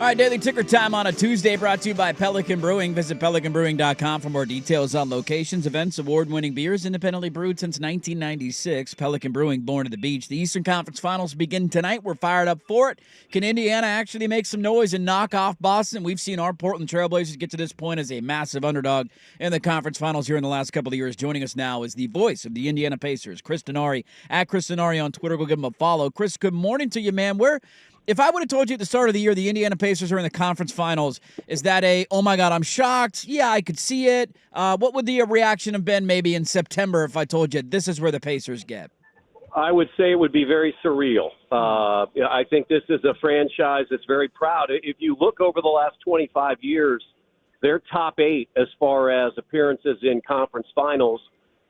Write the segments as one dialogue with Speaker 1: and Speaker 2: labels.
Speaker 1: All right, Daily Ticker Time on a Tuesday brought to you by Pelican Brewing. Visit pelicanbrewing.com for more details on locations, events, award-winning beers, independently brewed since 1996. Pelican Brewing, born to the beach. The Eastern Conference Finals begin tonight. We're fired up for it. Can Indiana actually make some noise and knock off Boston? We've seen our Portland Trailblazers get to this point as a massive underdog in the conference finals here in the last couple of years. Joining us now is the voice of the Indiana Pacers, Chris Dinari, at Chris Dinari on Twitter. Go give him a follow. Chris, good morning to you, man. If I would have told you at the start of the year the Indiana Pacers are in the conference finals, is that oh my God, I'm shocked? Yeah, I could see it. What would the reaction have been maybe in September if I told you this is where the Pacers get?
Speaker 2: I would say it would be very surreal. I think this is a franchise that's very proud. If you look over the last 25 years, they're top 8 as far as appearances in conference finals.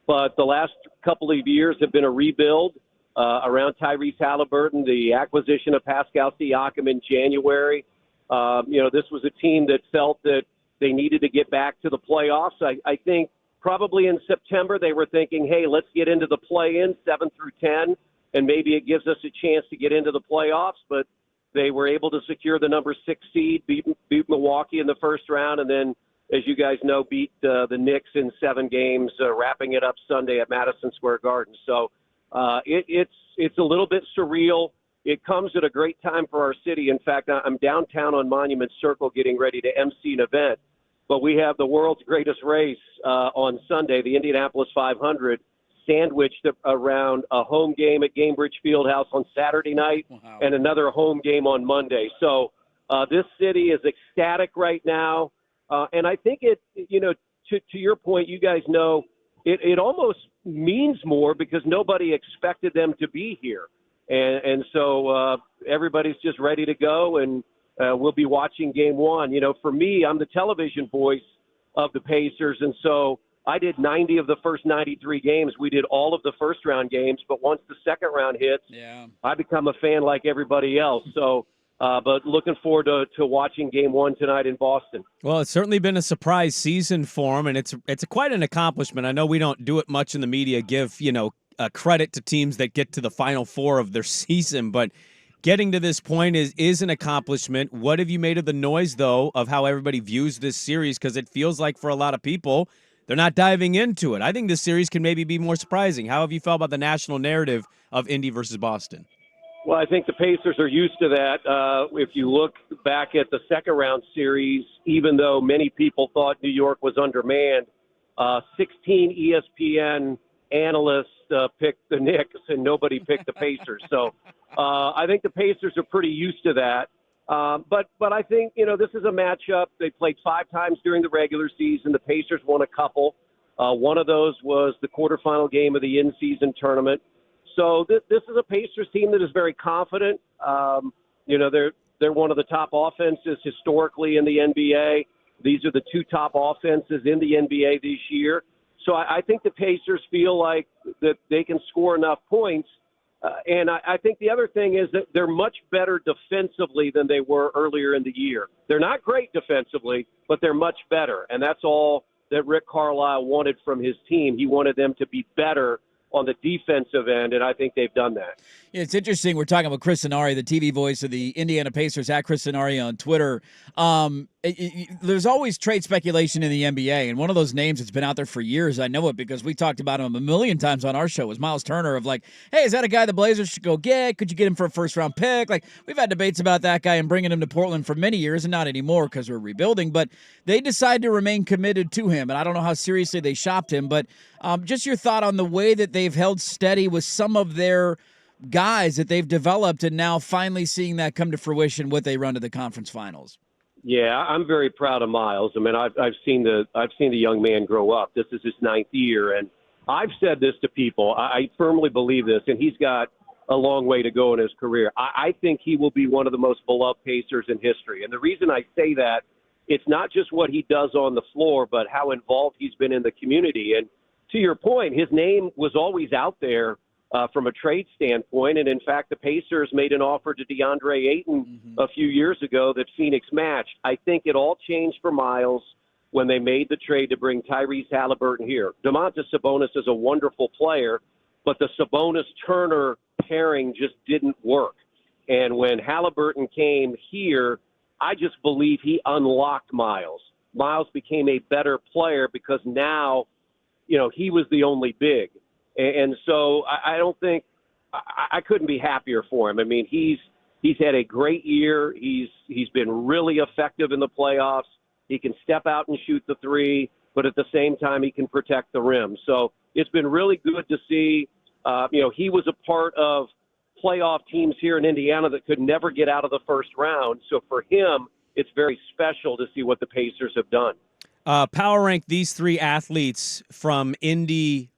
Speaker 2: But the last couple of years have been a rebuild. Around Tyrese Halliburton, the acquisition of Pascal Siakam in January. This was a team that felt that they needed to get back to the playoffs. I think probably in September they were thinking, hey, let's get into the play-in 7 through 10, and maybe it gives us a chance to get into the playoffs. But they were able to secure the number 6 seed, beat Milwaukee in the first round, and then, as you guys know, beat the Knicks in 7 games, wrapping it up Sunday at Madison Square Garden. So it's a little bit surreal. It comes at a great time for our city. In fact, I'm downtown on Monument Circle getting ready to MC an event. But we have the world's greatest race on Sunday, the Indianapolis 500, sandwiched around a home game at Gainbridge Fieldhouse on Saturday night. Wow. And another home game on Monday. So this city is ecstatic right now. And I think to your point, you guys know, it almost means more because nobody expected them to be here. And so everybody's just ready to go, and we'll be watching game one. For me, I'm the television voice of the Pacers, and so I did 90 of the first 93 games. We did all of the first-round games, but once the second round hits, I become a fan like everybody else. So but looking forward to watching game one tonight in Boston.
Speaker 3: Well, it's certainly been a surprise season for him, and it's quite an accomplishment. I know we don't do it much in the media, give credit to teams that get to the Final Four of their season, but getting to this point is an accomplishment. What have you made of the noise, though, of how everybody views this series? Because it feels like for a lot of people, they're not diving into it. I think this series can maybe be more surprising. How have you felt about the national narrative of Indy versus Boston?
Speaker 2: Well, I think the Pacers are used to that. If you look back at the second-round series, even though many people thought New York was undermanned, 16 ESPN analysts picked the Knicks, and nobody picked the Pacers. So I think the Pacers are pretty used to that. But I think, this is a matchup. They played 5 times during the regular season. The Pacers won a couple. One of those was the quarterfinal game of the in-season tournament. So this is a Pacers team that is very confident. They're one of the top offenses historically in the NBA. These are the 2 top offenses in the NBA this year. So I think the Pacers feel like that they can score enough points. And I think the other thing is that they're much better defensively than they were earlier in the year. They're not great defensively, but they're much better. And that's all that Rick Carlisle wanted from his team. He wanted them to be better on the defensive end, and I think they've done that.
Speaker 1: Yeah, it's interesting. We're talking about Chris Dinari, the TV voice of the Indiana Pacers, at Chris Dinari on Twitter. There's always trade speculation in the NBA, and one of those names that's been out there for years, I know it because we talked about him a million times on our show, was Miles Turner, of like, hey, is that a guy the Blazers should go get? Could you get him for a first-round pick? Like, we've had debates about that guy and bringing him to Portland for many years, and not anymore because we're rebuilding, but they decided to remain committed to him, and I don't know how seriously they shopped him, but just your thought on the way that they've held steady with some of their guys that they've developed, and now finally seeing that come to fruition with a run to the conference finals.
Speaker 2: Yeah, I'm very proud of Miles. I mean, I've seen the young man grow up. This is his 9th year, and I've said this to people. I firmly believe this, and he's got a long way to go in his career. I think he will be one of the most beloved Pacers in history. And the reason I say that, it's not just what he does on the floor, but how involved he's been in the community. And to your point, his name was always out there from a trade standpoint. And, in fact, the Pacers made an offer to DeAndre Ayton a few years ago that Phoenix matched. I think it all changed for Miles when they made the trade to bring Tyrese Halliburton here. Domantas Sabonis is a wonderful player, but the Sabonis-Turner pairing just didn't work. And when Halliburton came here, I just believe he unlocked Miles. Miles became a better player because now, he was the only big. And so I don't think I couldn't be happier for him. I mean, he's had a great year. He's been really effective in the playoffs. He can step out and shoot the three, but at the same time, he can protect the rim. So it's been really good to see. He was a part of playoff teams here in Indiana that could never get out of the first round. So for him, it's very special to see what the Pacers have done.
Speaker 3: Power rank these three athletes from Indy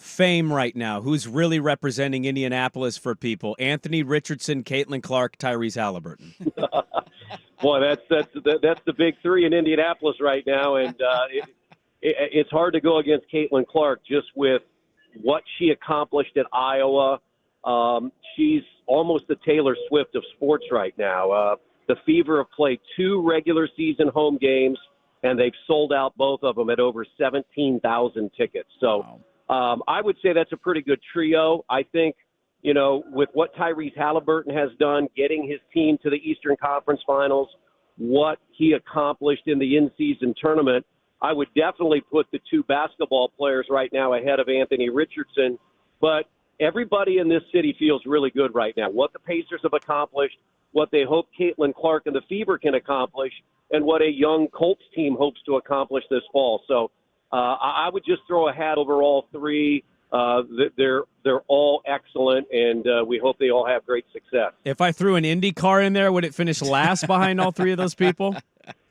Speaker 3: fame right now. Who's really representing Indianapolis for people? Anthony Richardson, Caitlin Clark, Tyrese Halliburton.
Speaker 2: Boy, that's the big three in Indianapolis right now, and it's hard to go against Caitlin Clark just with what she accomplished at Iowa. She's almost the Taylor Swift of sports right now. The Fever have played 2 regular season home games, and they've sold out both of them at over 17,000 tickets. So I would say that's a pretty good trio. I think, with what Tyrese Halliburton has done, getting his team to the Eastern Conference Finals, what he accomplished in the in-season tournament, I would definitely put the 2 basketball players right now ahead of Anthony Richardson. But everybody in this city feels really good right now. What the Pacers have accomplished, what they hope Caitlin Clark and the Fever can accomplish, and what a young Colts team hopes to accomplish this fall. So I would just throw a hat over all 3. They're all excellent, and we hope they all have great success.
Speaker 3: If I threw an Indy car in there, would it finish last behind all 3 of those people?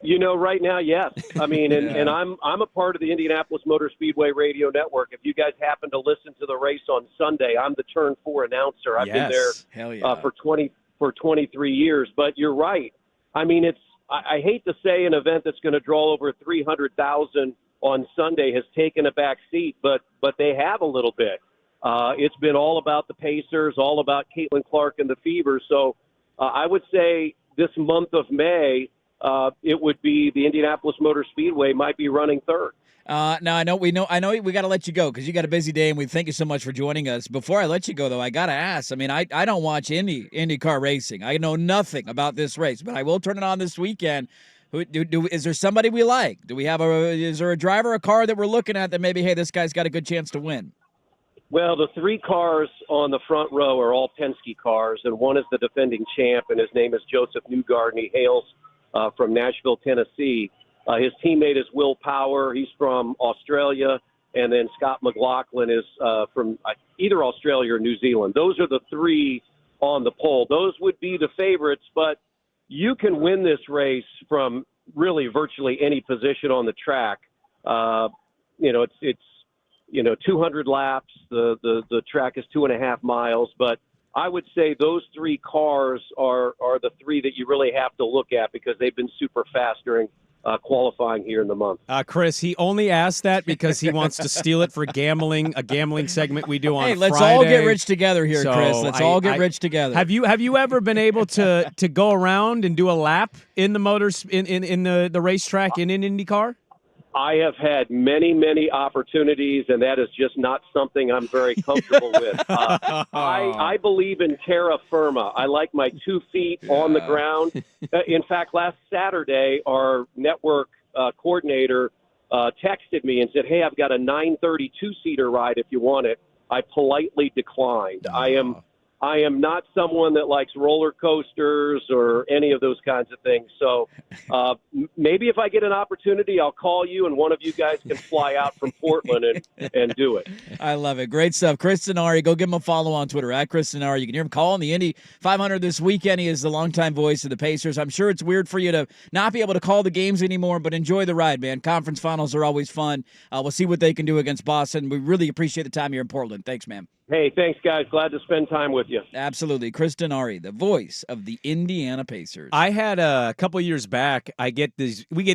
Speaker 2: Right now, yes. I mean, and I'm a part of the Indianapolis Motor Speedway radio network. If you guys happen to listen to the race on Sunday, I'm the Turn 4 announcer. I've been there for 23 years. But you're right. I mean, I hate to say an event that's going to draw over 300,000 on Sunday has taken a back seat, but they have a little bit. It's been all about the Pacers, all about Caitlin Clark and the Fever. So I would say this month of May, it would be the Indianapolis Motor Speedway might be running third.
Speaker 1: Now I know we got to let you go because you got a busy day, and we thank you so much for joining us. Before I let you go, though, I got to ask. I mean, I don't watch IndyCar racing. I know nothing about this race, but I will turn it on this weekend. Is there somebody we like? Is there a driver, a car that we're looking at that maybe, hey, this guy's got a good chance to win?
Speaker 2: Well, the 3 cars on the front row are all Penske cars, and one is the defending champ, and his name is Joseph Newgarden. He hails from Nashville, Tennessee. His teammate is Will Power. He's from Australia. And then Scott McLaughlin is from either Australia or New Zealand. Those are the 3 on the pole. Those would be the favorites, but you can win this race from really virtually any position on the track. It's 200 laps. The track is 2.5 miles, but I would say those 3 cars are the 3 that you really have to look at because they've been super fast during qualifying here in the month.
Speaker 3: Chris, he only asked that because he wants to steal it for a gambling segment we do on Friday.
Speaker 1: Hey, let's all get rich together here, Chris. Let's all get rich together.
Speaker 3: Have you ever been able to go around and do a lap in the motors in the racetrack in an IndyCar?
Speaker 2: I have had many, many opportunities, and that is just not something I'm very comfortable with. I believe in terra firma. I like my 2 feet on the ground. In fact, last Saturday, our network coordinator texted me and said, hey, I've got a 932-seater ride if you want it. I politely declined. I am not someone that likes roller coasters or any of those kinds of things. So maybe if I get an opportunity, I'll call you and one of you guys can fly out from Portland and do it.
Speaker 1: I love it. Great stuff. Chris Dinari, go give him a follow on Twitter, at Chris Dinari. You can hear him calling the Indy 500 this weekend. He is the longtime voice of the Pacers. I'm sure it's weird for you to not be able to call the games anymore, but enjoy the ride, man. Conference finals are always fun. We'll see what they can do against Boston. We really appreciate the time here in Portland. Thanks, man.
Speaker 2: Hey, thanks, guys. Glad to spend time with you.
Speaker 1: Absolutely. Chris Dinari, the voice of the Indiana Pacers.
Speaker 3: I had a couple years back, we get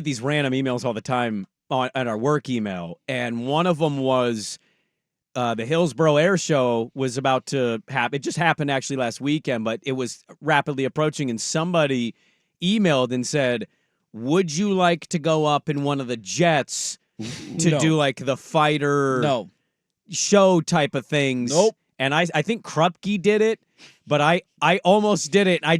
Speaker 3: these random emails all the time on our work email, and one of them was the Hillsborough Air Show was about to happen. It just happened actually last weekend, but it was rapidly approaching, and somebody emailed and said, would you like to go up in one of the jets to do like the fighter show type of things?
Speaker 1: Nope.
Speaker 3: And I think Krupke did it, but I almost did it. I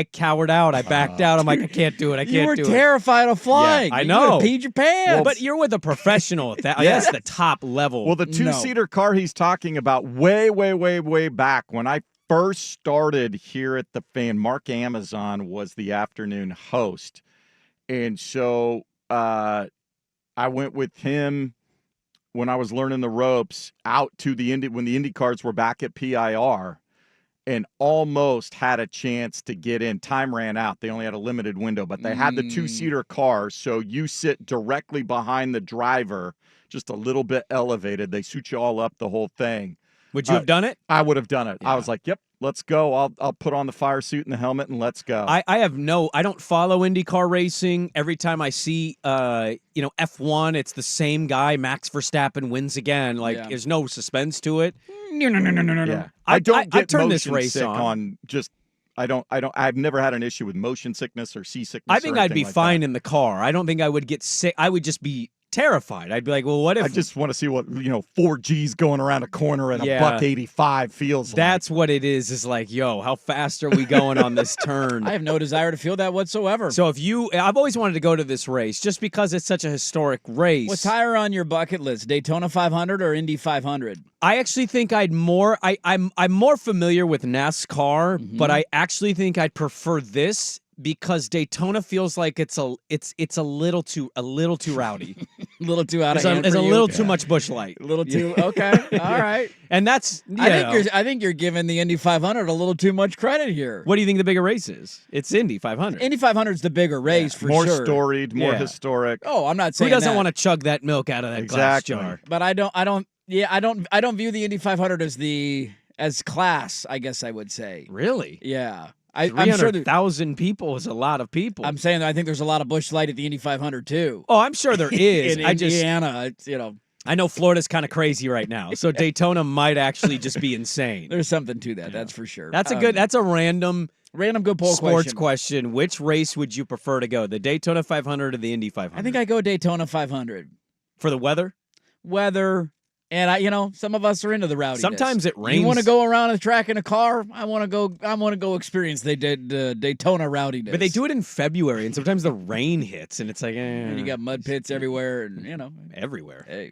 Speaker 3: cowered out. I backed out. I'm like, I can't do it. I can't do it.
Speaker 1: You were terrified of flying.
Speaker 3: Yeah, I know.
Speaker 1: You peed your pants.
Speaker 3: But you're with a professional at that. That's the top level.
Speaker 4: Well, the two-seater car he's talking about way back when I first started here at the Fan, Mark Amazon was the afternoon host. And so I went with him when I was learning the ropes out to the Indy when the Indy cars were back at PIR and almost had a chance to get in. Time ran out. They only had a limited window, but they had the two-seater car, so you sit directly behind the driver, just a little bit elevated. They suit you all up the whole thing.
Speaker 3: Would you have done it?
Speaker 4: I would have done it.
Speaker 3: Yeah.
Speaker 4: I was like, yep, let's go. I'll put on the fire suit and the helmet and let's go.
Speaker 3: I don't follow IndyCar racing. Every time I see F1, it's the same guy, Max Verstappen wins again. There's no suspense to it.
Speaker 1: No.
Speaker 4: Yeah. I don't get
Speaker 3: turn
Speaker 4: motion
Speaker 3: this race
Speaker 4: sick
Speaker 3: on.
Speaker 4: I've never had an issue with motion sickness or seasickness.
Speaker 3: I think I'd be fine in the car. I don't think I would get sick. I would just be terrified. I'd be like, well, what if...
Speaker 4: I just want to see what, 4Gs going around a corner at a $185 feels like.
Speaker 3: That's what it is like, yo, how fast are we going on this turn?
Speaker 1: I have no desire to feel that whatsoever.
Speaker 3: So I've always wanted to go to this race just because it's such a historic race.
Speaker 1: What's higher on your bucket list, Daytona 500 or Indy 500?
Speaker 3: I actually think I'm more familiar with NASCAR, but I actually think I'd prefer this because Daytona feels like it's a little too rowdy.
Speaker 1: A little too out of hand.
Speaker 3: There's a little too much Busch Light.
Speaker 1: A little too okay. All right.
Speaker 3: And that's
Speaker 1: I think you're giving the Indy 500 a little too much credit here.
Speaker 3: What do you think the bigger race is? It's Indy 500.
Speaker 1: Indy 500 is the bigger race for
Speaker 4: more
Speaker 1: sure.
Speaker 4: More storied, more historic.
Speaker 1: Oh, I'm not saying
Speaker 3: who doesn't
Speaker 1: that.
Speaker 3: want to chug that milk out of that glass jar?
Speaker 1: But I don't view the Indy 500 as class, I guess I would say.
Speaker 3: Really?
Speaker 1: Yeah.
Speaker 3: I'm sure 300,000 people is a lot of people.
Speaker 1: I'm saying that I think there's a lot of Busch Light at the Indy 500 too.
Speaker 3: Oh, I'm sure there is.
Speaker 1: In Indiana,
Speaker 3: I know Florida's kind of crazy right now, so Daytona might actually just be insane.
Speaker 1: There's something to that, that's for sure.
Speaker 3: That's a random
Speaker 1: good poll
Speaker 3: sports question. Which race would you prefer to go, the Daytona 500 or the Indy 500?
Speaker 1: I think I go Daytona 500
Speaker 3: for the weather.
Speaker 1: And some of us are into the rowdiness.
Speaker 3: Sometimes it rains.
Speaker 1: You want to go around the track in a car? I want to go experience the Daytona rowdiness.
Speaker 3: But they do it in February, and sometimes the rain hits, and it's like,
Speaker 1: And you got mud pits everywhere, and
Speaker 3: everywhere.
Speaker 1: Hey.